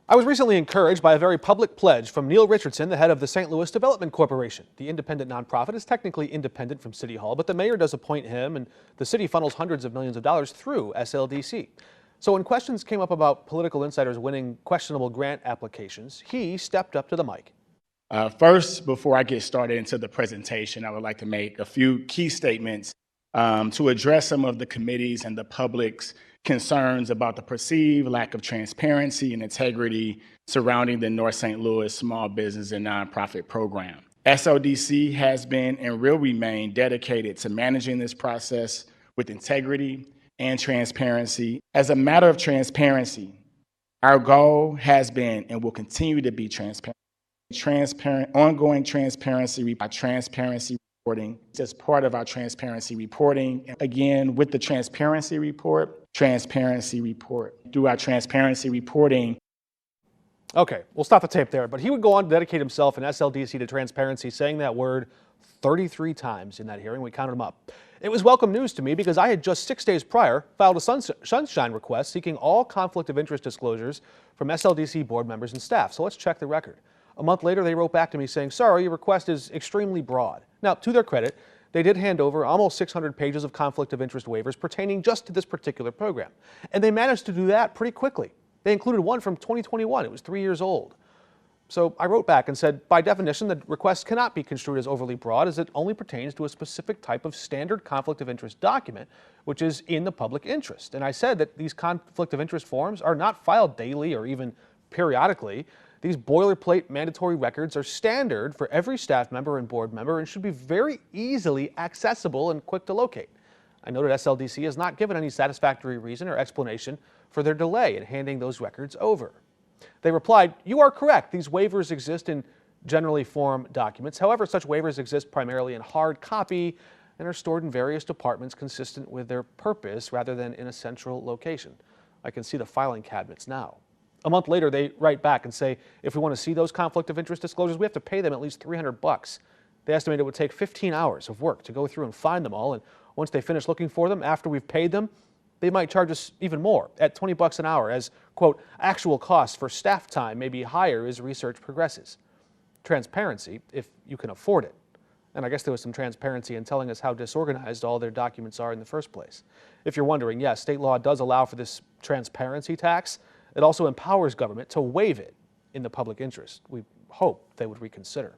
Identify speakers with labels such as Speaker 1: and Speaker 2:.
Speaker 1: I was recently encouraged by a very public pledge from Neil Richardson, the head of the St. Louis Development Corporation. The independent nonprofit is technically independent from City Hall, but the mayor does appoint him, and the city funnels hundreds of millions of dollars through SLDC. So when questions came up about political insiders winning questionable grant applications, he stepped up to the mic.
Speaker 2: First, before I get started into the presentation, I would like to make a few key statements to address some of the committee's and the public's concerns about the perceived lack of transparency and integrity surrounding the North St. Louis Small Business and Nonprofit Program. SLDC has been and will remain dedicated to managing this process with integrity and transparency. As a matter of transparency, our goal has been and will continue to be ongoing transparency by transparency reporting. As part of our transparency reporting, again, with the transparency report, through our transparency reporting.
Speaker 1: Okay, we'll stop the tape there, but he would go on to dedicate himself and SLDC to transparency, saying that word 33 times in that hearing. We counted them up. It was welcome news to me because I had just 6 days prior filed a sunshine request seeking all conflict of interest disclosures from SLDC board members and staff. So let's check the record. A month later, they wrote back to me saying, sorry, your request is extremely broad. Now, to their credit, they did hand over almost 600 pages of conflict of interest waivers pertaining just to this particular program. And they managed to do that pretty quickly. They included one from 2021. It was 3 years old. So I wrote back and said, by definition, the request cannot be construed as overly broad as it only pertains to a specific type of standard conflict of interest document, which is in the public interest. And I said that these conflict of interest forms are not filed daily or even periodically. These boilerplate mandatory records are standard for every staff member and board member and should be very easily accessible and quick to locate. I noted SLDC has not given any satisfactory reason or explanation for their delay in handing those records over. They replied, you are correct. These waivers exist in generally form documents. However, such waivers exist primarily in hard copy and are stored in various departments consistent with their purpose rather than in a central location. I can see the filing cabinets now. A month later, they write back and say, if we want to see those conflict of interest disclosures, we have to pay them at least $300. They estimate it would take 15 hours of work to go through and find them all. And once they finish looking for them, after we've paid them, they might charge us even more at $20 an hour as, quote, actual costs for staff time may be higher as research progresses. Transparency, if you can afford it. And I guess there was some transparency in telling us how disorganized all their documents are in the first place. If you're wondering, yes, state law does allow for this transparency tax. It also empowers government to waive it in the public interest. We hope they would reconsider.